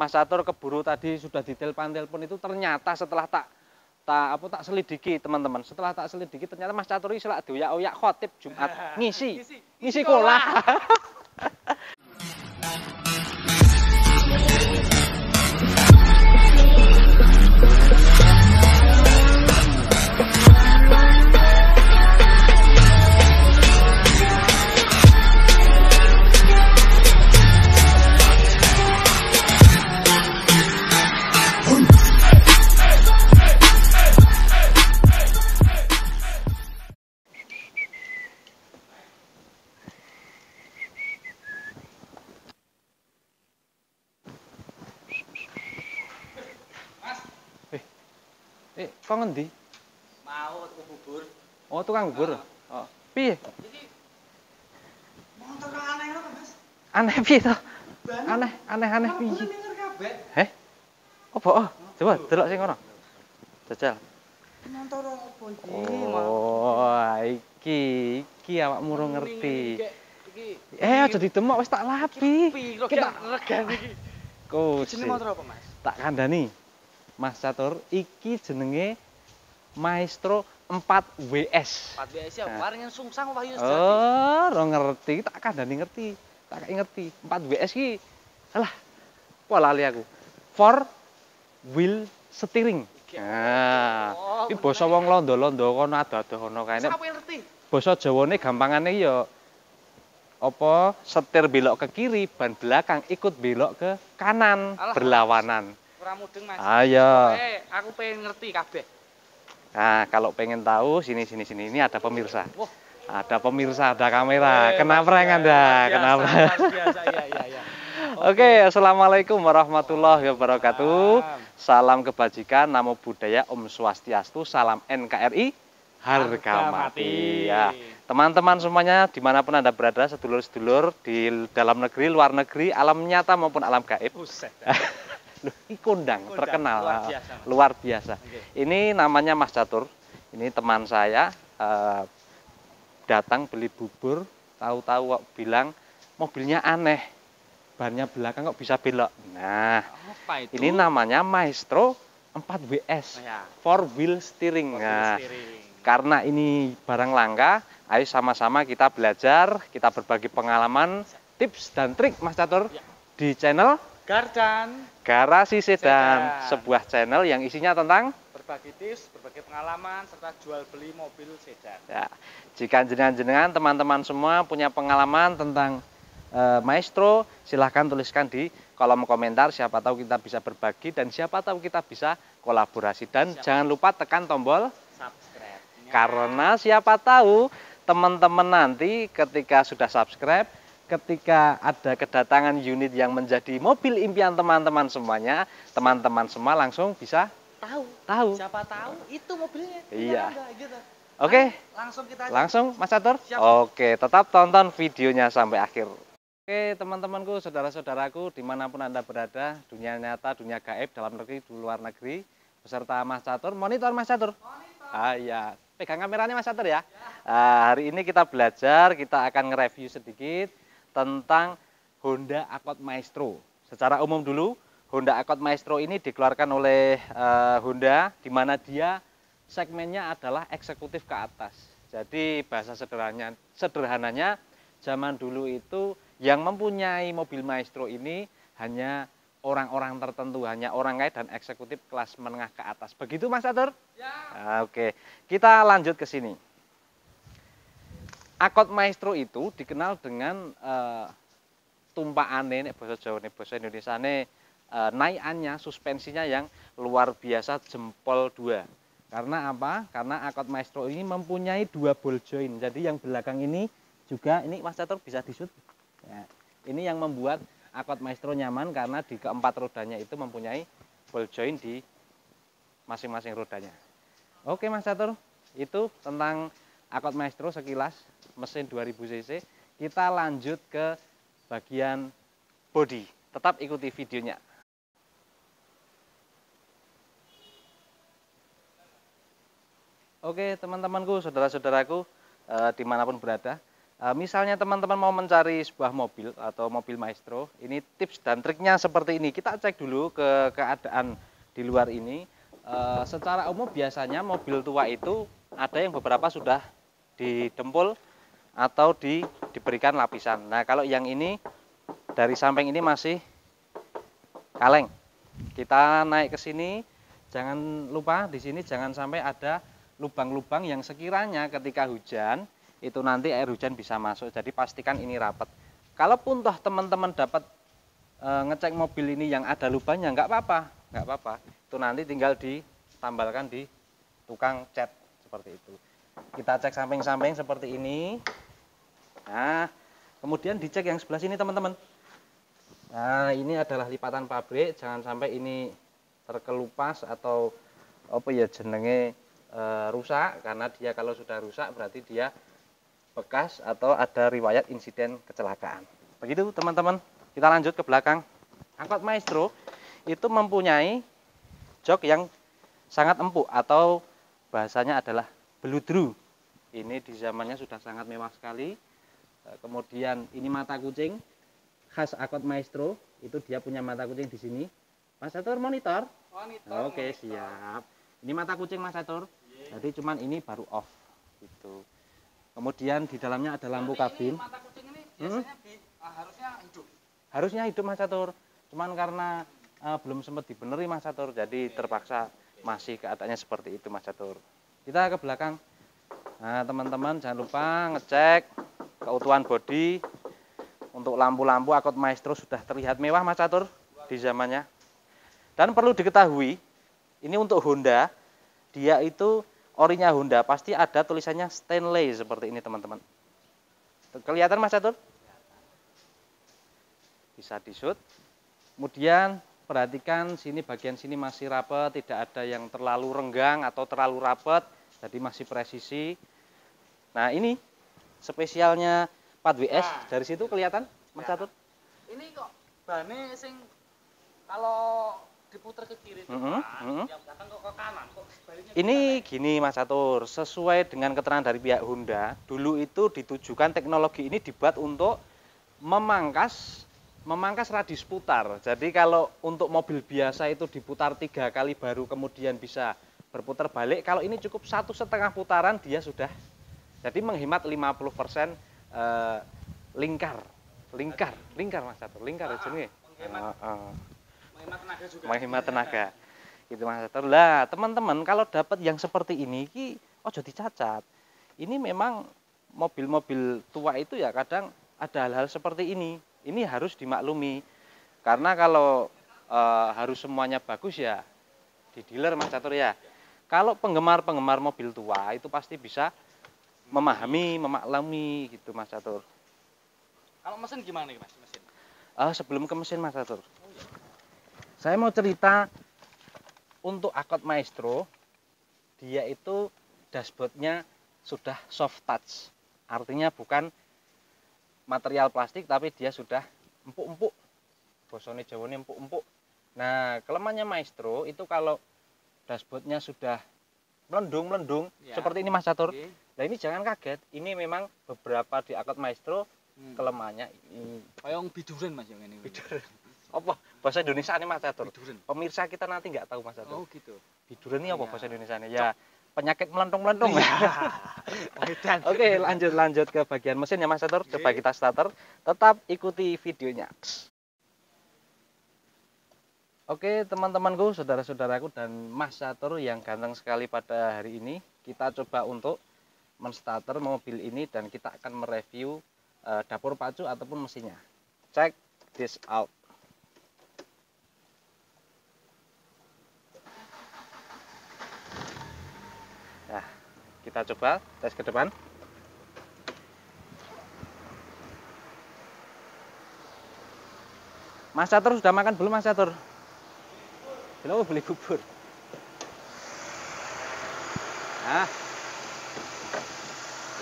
Mas Catur keburu tadi sudah ditelepon itu ternyata setelah tak selidiki teman-teman. Setelah tak selidiki ternyata Mas Catur iki selak dioyak-oyak khotib Jumat ngisi kolah. Kok ngendi? Mau tuku bubur. Oh, tukang bubur. Oh. Piye? Iki motor kok aneh lho, Mas. Aneh piye to? Aneh piye? Denger kabeh. Heh? Apa? Coba delok sing ngono. Jajal. Motor opo iki? Oh, iki awakmu ora ngerti. Iki Aja ditemok wis tak lapi. Kita regane iki. Jenenge motor apa, Mas? Tak kandhani. Mas Catur, iki jenenge Maestro 4WS. 4WS ya, waring sungsang wahyu sejati. Oh, ora ngerti, tak kandhani ngerti. Tak ngerti. 4WS ki alah, kok lali aku. 4 wheel steering. Nah, iki basa wong londo-londo kono ado-ado kono kae. Siapa yang ngerti? Basa Jawane gampangane ya apa setir belok ke kiri, ban belakang ikut belok ke kanan, Alah, berlawanan. Ora mudeng, Mas. Ayo. Aku pengen ngerti kabeh. Nah, kalau pengen tahu sini ini ada pemirsa. Wah, Ada pemirsa, ada kamera. Kena prank Anda, kenapa? Biasa, iya. Oke, assalamualaikum warahmatullahi wabarakatuh. Salam kebajikan, namo buddhaya, Om Swastiastu, salam NKRI, harga mati. Ya, teman-teman semuanya dimanapun Anda berada, sedulur-sedulur di dalam negeri, luar negeri, alam nyata maupun alam gaib. Buset. Loh, ini kondang terkenal, luar biasa. Okay. Ini namanya Mas Catur. Ini teman saya datang beli bubur, tahu-tahu kok bilang mobilnya aneh, bannya belakang kok bisa belok. Nah, apa itu? ini namanya Maestro 4WS, ya. 4 wheel steering. Nah, karena ini barang langka, ayo sama-sama kita belajar, kita berbagi pengalaman, tips dan trik Mas Catur ya. Di channel Garasi Sedan, sebuah channel yang isinya tentang berbagi tips, berbagi pengalaman, serta jual beli mobil sedan. Ya, jika jenengan teman-teman semua punya pengalaman tentang Maestro, silahkan tuliskan di kolom komentar. Siapa tahu kita bisa berbagi dan siapa tahu kita bisa kolaborasi. Dan jangan lupa tekan tombol subscribe. Karena siapa tahu teman-teman nanti ketika sudah subscribe, ketika ada kedatangan unit yang menjadi mobil impian teman-teman semuanya, teman-teman semua langsung bisa tahu. Siapa tahu itu mobilnya. Iya. Gitu. Oke. Langsung kita aja. Langsung Mas Catur? Siap. Oke, tetap tonton videonya sampai akhir. Oke, teman-temanku, saudara-saudaraku, dimanapun Anda berada, dunia nyata, dunia gaib, dalam negeri, di luar negeri, beserta Mas Catur. Monitor Mas Catur. Iya. Pegang kameranya Mas Catur ya. Hari ini kita belajar, kita akan nge-review sedikit tentang Honda Accord Maestro. Secara umum dulu, Honda Accord Maestro ini dikeluarkan oleh Honda, di mana dia segmennya adalah eksekutif ke atas. Jadi bahasa sederhananya, zaman dulu itu yang mempunyai mobil Maestro ini hanya orang-orang tertentu, hanya orang kaya dan eksekutif kelas menengah ke atas. Begitu Mas Catur? Ya. Oke, kita lanjut ke sini. Accord Maestro itu dikenal dengan tumpaane nek basa Jawa, nek basa Indonesiane naikannya, suspensinya yang luar biasa jempol 2. Karena apa? Karena Accord Maestro ini mempunyai 2 ball joint. Jadi yang belakang ini juga, ini Mas Catur bisa disut. Ya, ini yang membuat Accord Maestro nyaman karena di keempat rodanya itu mempunyai ball joint di masing-masing rodanya. Oke Mas Catur, itu tentang Accord Maestro sekilas, mesin 2000 cc. Kita lanjut ke bagian bodi. Tetap ikuti videonya. Oke teman-temanku, saudara-saudaraku, dimanapun berada, Misalnya teman-teman mau mencari sebuah mobil atau mobil Maestro, ini tips dan triknya seperti ini. Kita cek dulu ke keadaan di luar ini. Secara umum biasanya mobil tua itu ada yang beberapa sudah didempul atau diberikan lapisan. Nah, kalau yang ini dari samping ini masih kaleng. Kita naik ke sini, jangan lupa di sini jangan sampai ada lubang-lubang yang sekiranya ketika hujan itu nanti air hujan bisa masuk. Jadi pastikan ini rapat. Kalaupun toh teman-teman dapat ngecek mobil ini yang ada lubangnya, nggak apa-apa. Itu nanti tinggal ditambalkan di tukang cat seperti itu. Kita cek samping-samping seperti ini. Nah, kemudian dicek yang sebelah sini teman-teman. Nah, ini adalah lipatan pabrik, jangan sampai ini terkelupas atau apa ya jenenge rusak, karena dia kalau sudah rusak berarti dia bekas atau ada riwayat insiden kecelakaan. Begitu teman-teman, kita lanjut ke belakang. Angkot Maestro itu mempunyai jok yang sangat empuk atau bahasanya adalah beludru. Ini di zamannya sudah sangat mewah sekali. Kemudian ini mata kucing khas angkot Maestro, itu dia punya mata kucing di sini. Mas Atur monitor? Oke, siap. Ini mata kucing Mas Atur. Jadi cuman ini baru off gitu. Kemudian di dalamnya ada lampu kabin. Mata kucing ini biasanya harusnya hidup. Harusnya hidup Mas Catur. Cuman karena belum sempat dibeneri Mas Catur, jadi terpaksa masih keadaannya seperti itu Mas Catur. Kita ke belakang. Nah, teman-teman jangan lupa ngecek keutuhan bodi. Untuk lampu-lampu angkot Maestro sudah terlihat mewah Mas Catur di zamannya. Dan perlu diketahui, ini untuk Honda, dia itu orinya Honda pasti ada tulisannya Stanley seperti ini teman-teman. Kelihatan Mas Catur? Bisa di-shoot. Kemudian perhatikan sini, bagian sini masih rapat, tidak ada yang terlalu renggang atau terlalu rapat, jadi masih presisi. Nah, ini spesialnya 4WS, dari situ kelihatan Mas Catur? Ini kok bane sing kalau diputer ke kiri itu yang datang kok ke kanan kok sebaliknya. Ini gini Mas Catur, sesuai dengan keterangan dari pihak Honda, dulu itu ditujukan teknologi ini dibuat untuk memangkas radius putar. Jadi kalau untuk mobil biasa itu diputar 3 kali baru kemudian bisa berputar balik, kalau ini cukup 1,5 putaran dia sudah. Jadi menghemat 50% lingkar Mas Catur, lingkar jenenge. Menghemat tenaga juga. Menghemat tenaga. Gitu Mas Catur. Lah, teman-teman kalau dapat yang seperti ini iki ojo dicacat. Ini memang mobil-mobil tua itu ya kadang ada hal-hal seperti ini. Ini harus dimaklumi. Karena kalau harus semuanya bagus ya di dealer Mas Catur ya. Kalau penggemar-penggemar mobil tua itu pasti bisa memaklumi gitu Mas Catur. Kalau mesin gimana nih Mas? Mesin. Sebelum ke mesin Mas Catur, saya mau cerita untuk angkot Maestro, dia itu dashboardnya sudah soft touch, artinya bukan material plastik tapi dia sudah empuk-empuk, bosone jawane empuk-empuk. Nah, kelemahannya Maestro itu kalau dashboardnya sudah melendung ya, seperti ini Mas Catur. Nah, ini jangan kaget, ini memang beberapa di angkot Maestro kelemahannya ini. Kayak biduran Mas yang ini. Biduran. Apa bahasa Indonesia ini Mas Catur? Biduran. Pemirsa kita nanti nggak tahu Mas Catur. Oh gitu. Biduran ini apa bahasa Indonesia? Ya, penyakit melentung-melentung. Oke, lanjut ke bagian mesin ya Mas Catur. Coba kita starter. Tetap ikuti videonya. Oke, teman-temanku, saudara-saudaraku dan Mas Catur yang ganteng sekali pada hari ini, kita coba untuk menstarter mobil ini dan kita akan mereview dapur pacu ataupun mesinnya. Check this out. Nah, kita coba tes ke depan. Mas Catur sudah makan belum Mas Catur? Belum, beli bubur. Nah,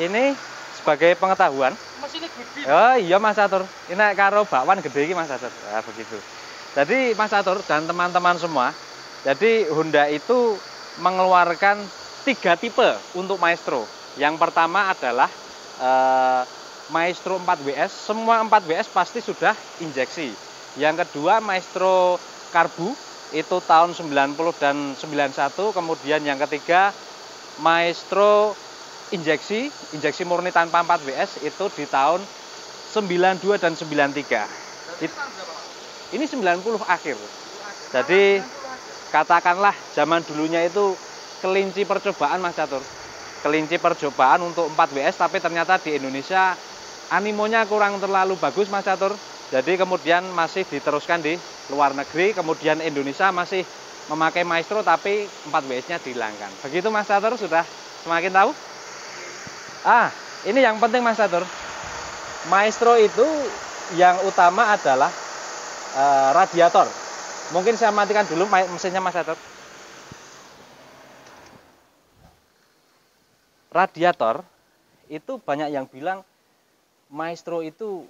ini sebagai pengetahuan. Mesinnya gede. Oh iya Mas Catur. Ini karo bakwan gede iki Mas Catur. Nah, begitu. Jadi Mas Catur dan teman-teman semua, jadi Honda itu mengeluarkan 3 tipe untuk Maestro. Yang pertama adalah Maestro 4WS, semua 4WS pasti sudah injeksi. Yang kedua Maestro Karbu, itu tahun 90 dan 91. Kemudian yang ketiga Maestro injeksi murni tanpa 4WS, itu di tahun 92 dan 93. Ini 90 akhir. Jadi katakanlah zaman dulunya itu kelinci percobaan Mas Catur. Kelinci percobaan untuk 4WS, tapi ternyata di Indonesia animonya kurang terlalu bagus Mas Catur. Jadi kemudian masih diteruskan di luar negeri, kemudian Indonesia masih memakai Maestro tapi 4WS-nya dihilangkan. Begitu Mas Catur, sudah semakin tahu? Ini yang penting Mas Catur. Maestro itu yang utama adalah radiator. Mungkin saya matikan dulu mesinnya Mas Catur. Radiator itu banyak yang bilang Maestro itu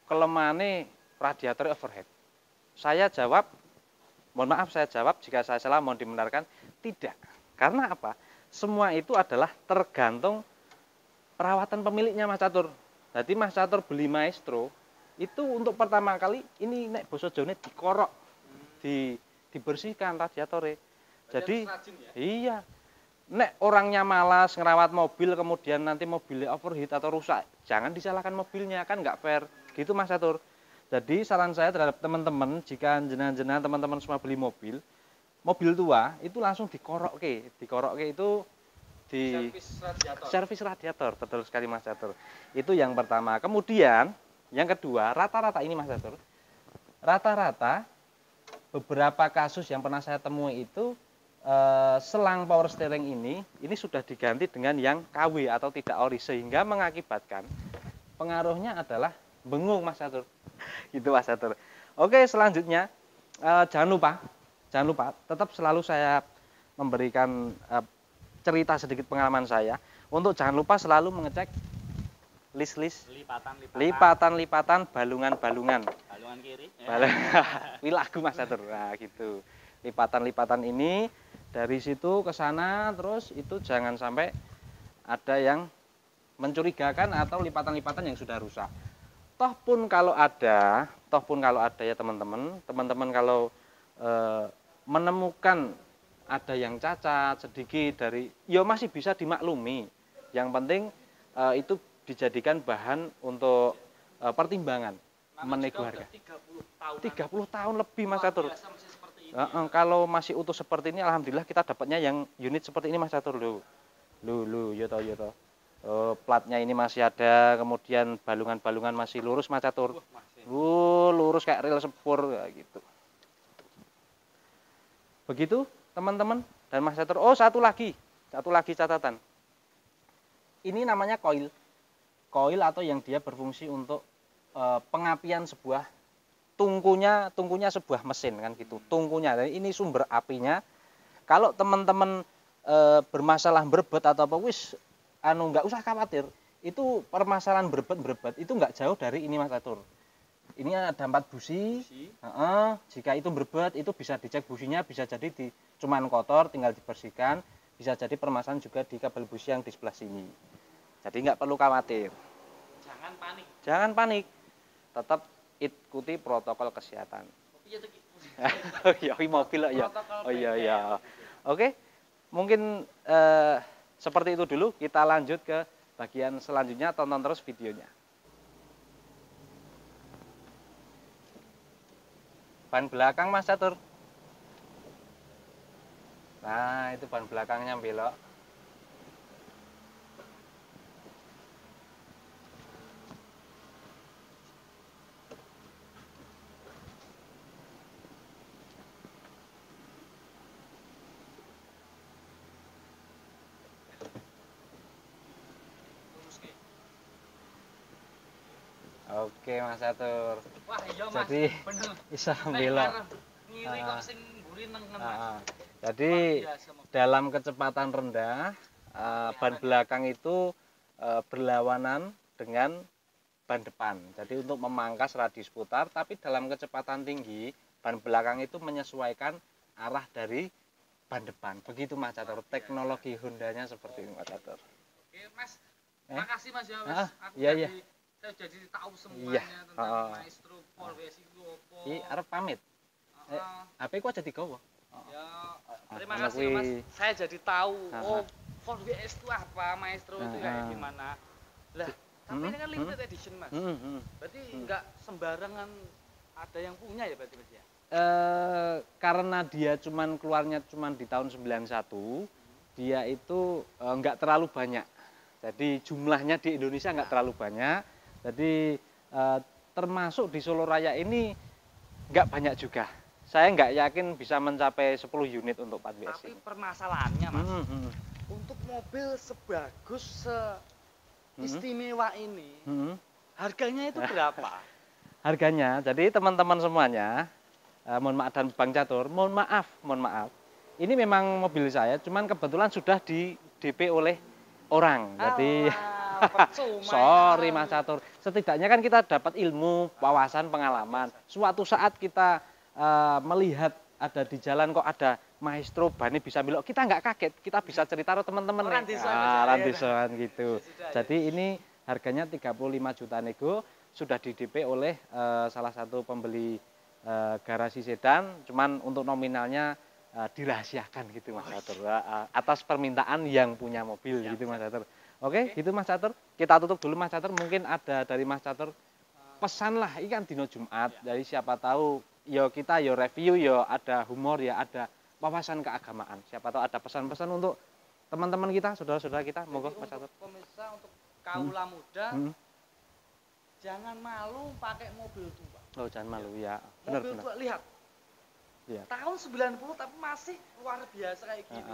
kelemahannya radiator overhead. Saya jawab, mohon maaf saya jawab jika saya salah, mohon dibenarkan, tidak. Karena apa? Semua itu adalah tergantung perawatan pemiliknya Mas Catur. Jadi Mas Catur beli Maestro itu untuk pertama kali ini nek basa Jawane dikorok, dibersihkan radiatornya. Jadi iya. Nek orangnya malas ngerawat mobil kemudian nanti mobilnya overheat atau rusak, jangan disalahkan mobilnya, kan nggak fair. Gitu Mas Catur. Jadi saran saya terhadap teman-teman, jika jenengan teman-teman semua beli mobil tua itu langsung dikorok itu di servis radiator. Betul sekali Mas Catur. Itu yang pertama. Kemudian yang kedua, rata-rata ini Mas Catur. Rata-rata beberapa kasus yang pernah saya temui itu selang power steering ini sudah diganti dengan yang KW atau tidak ori, sehingga mengakibatkan pengaruhnya adalah bengung Mas Catur. Gitu Mas Catur. Oke, selanjutnya jangan lupa tetap selalu saya memberikan cerita sedikit pengalaman saya, untuk jangan lupa selalu mengecek list lipatan balungan kiri lagu Mas Catur. Nah gitu, lipatan ini dari situ ke sana, terus itu jangan sampai ada yang mencurigakan atau lipatan-lipatan yang sudah rusak. Toh pun kalau ada ya teman-teman kalau menemukan ada yang cacat sedikit dari, ya masih bisa dimaklumi. Yang penting itu dijadikan bahan untuk pertimbangan menego harga. 30 tahun lebih Mas Catur. Kalau masih utuh seperti ini, alhamdulillah kita dapatnya yang unit seperti ini Mas Catur. Ya toh. Platnya ini masih ada, kemudian balungan masih lurus Mas Catur. Lurus kayak rel sepur gitu. Begitu teman-teman dan Mas Catur. Oh, satu lagi catatan. Ini namanya koil atau yang dia berfungsi untuk pengapian sebuah tungkunya sebuah mesin kan gitu. Tungkunya, dan ini sumber apinya. Kalau teman-teman bermasalah berbet atau apa, nggak usah khawatir. Itu permasalahan berbet itu nggak jauh dari ini Mas Catur. Ini ada 4 busi. Jika itu berbet, itu bisa dicek businya, bisa jadi cuman kotor, tinggal dibersihkan. Bisa jadi permasalahan juga di kabel busi yang di sebelah sini. Jadi nggak perlu khawatir. Jangan panik. Tetap ikuti protokol kesehatan. Mobil ya. Oh iya. Oke. Mungkin seperti itu dulu. Kita lanjut ke bagian selanjutnya. Tonton terus videonya. Ban belakang Mas Catur. Nah, itu ban belakangnya belok. Oke Mas Catur. Wah iya Mas. Jadi bisa belok. Ngiri kok sing mburi nengen Mas. Jadi dalam kecepatan rendah ban belakang itu berlawanan dengan ban depan. Jadi untuk memangkas radius putar, tapi dalam kecepatan tinggi ban belakang itu menyesuaikan arah dari ban depan. Begitu Mas Catur. Teknologi Hondanya seperti ini Mas Catur. Oke Mas. Makasih Mas ya Mas. Iya. Saya jadi tahu semuanya tentang Maestro Ford WS itu apa. Iki arep pamit. HP ku aja digawa. Ya, terima kasih Mas. Saya jadi tahu Ford WS itu apa, Maestro itu kayak gimana. Lah, tapi ini kan limited edition Mas. Berarti enggak sembarangan ada yang punya ya berarti Mas ya? Karena dia keluarnya cuman di tahun 91, dia itu enggak terlalu banyak. Jadi jumlahnya di Indonesia enggak terlalu banyak. Jadi termasuk di Solo Raya ini enggak banyak juga. Saya enggak yakin bisa mencapai 10 unit untuk 4WS Tapi ini. permasalahannya Mas, untuk mobil sebagus istimewa ini, harganya itu berapa? Harganya, jadi teman-teman semuanya, mohon maaf dan Bang Catur, mohon maaf. Ini memang mobil saya, cuman kebetulan sudah di DP oleh orang. Jadi sorry Mas Catur. Setidaknya kan kita dapat ilmu, wawasan, pengalaman. Suatu saat kita melihat ada di jalan kok ada Maestro bani bisa belok, kita nggak kaget, kita bisa cerita ke teman-teman randisan gitu. Jadi ini harganya 35 juta nego, sudah di DP oleh salah satu pembeli garasi sedan, cuman untuk nominalnya dirahasiakan gitu Mas Catur, atas permintaan yang punya mobil gitu Mas Catur. Oke, gitu Mas Catur. Kita tutup dulu Mas Catur, mungkin ada dari Mas Catur pesan lah, ini kan dino Jumat, jadi siapa tahu yo kita yo review yo ada humor ya, ada wawasan keagamaan. Siapa tahu ada pesan-pesan untuk teman-teman kita, saudara-saudara kita. Monggo Mas Catur. Pemirsa, untuk kaula muda, jangan malu pakai mobil tua. Oh, jangan malu ya. Benar. Mobil tua, lihat. Ya. Tahun 90 tapi masih luar biasa kayak gini.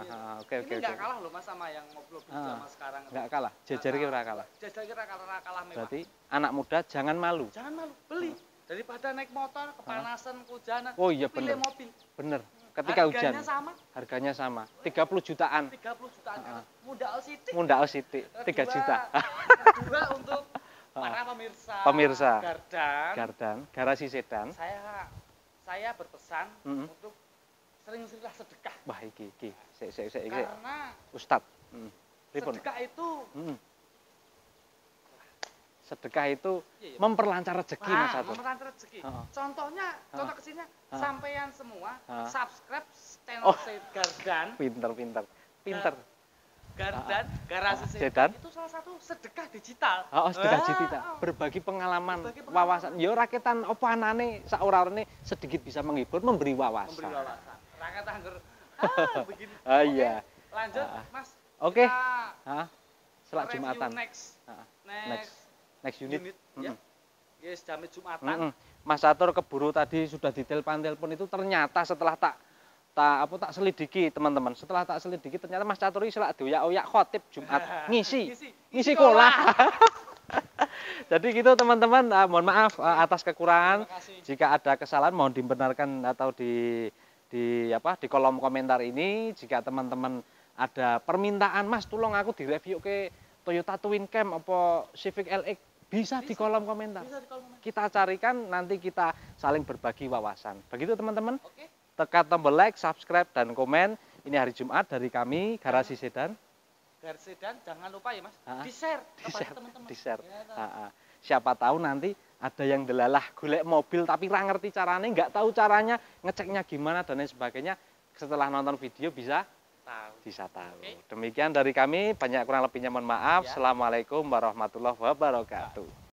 Ini nggak kalah loh Mas sama yang mobil zaman sekarang. Nggak kalah, jejer kira kalah. Jejer kira kalah mewah. Berarti anak muda jangan malu. Jangan malu, beli. Daripada naik motor, kepanasan, kehujanan, oh iya bener. Pilih mobil. Bener. Ketika harganya hujan. Sama. Harganya sama. 30 jutaan. 30 jutaan. Mundal City. Mundal City. 3 juta. Kedua untuk para pemirsa. Pemirsa. Gardan. Garasi sedan. Saya berpesan untuk sering-seringlah sedekah. Wah, iki. Karena Ustadz. Sedekah itu sedekah itu memperlancar rezeki Mas Catur. Memperlancar rezeki. Contohnya, contoh kesininya, sampean semua subscribe channel Gardan. Pinter. Gardan, garasi sedan itu salah satu sedekah digital. Sedekah digital. Berbagi pengalaman, wawasan. Yo raketan apa anane saurane sedikit bisa menghibur, memberi wawasan. Raket angger begini. Iya. Lanjut, Mas. Oke. Setelah Jumatan. Next unit. Ya. Yes, jamnya Jumatan. Mas Catur keburu tadi sudah ditelepon itu ternyata setelah tak selidiki teman-teman. Setelah tak selidiki ternyata Mas Catur iki selak dioyak-oyak khotib Jumat ngisi kolah. Jadi gitu teman-teman, mohon maaf atas kekurangan. Jika ada kesalahan mohon dibenarkan atau di kolom komentar ini. Jika teman-teman ada permintaan, Mas tolong aku direview ke Toyota Twin Cam apa Civic LX, bisa di kolom komentar. Kita carikan, nanti kita saling berbagi wawasan. Begitu teman-teman. Tekan tombol like, subscribe, dan komen. Ini hari Jumat dari kami, Garasi Sedan. Garasi Sedan, jangan lupa ya Mas, di-share kepada teman-teman. Di-share. Siapa tahu nanti ada yang delalah golek mobil tapi ra ngerti caranya, nggak tahu caranya, ngeceknya gimana dan lain sebagainya. Setelah nonton video bisa tahu. Demikian dari kami, banyak kurang lebihnya mohon maaf. Assalamualaikum warahmatullahi wabarakatuh.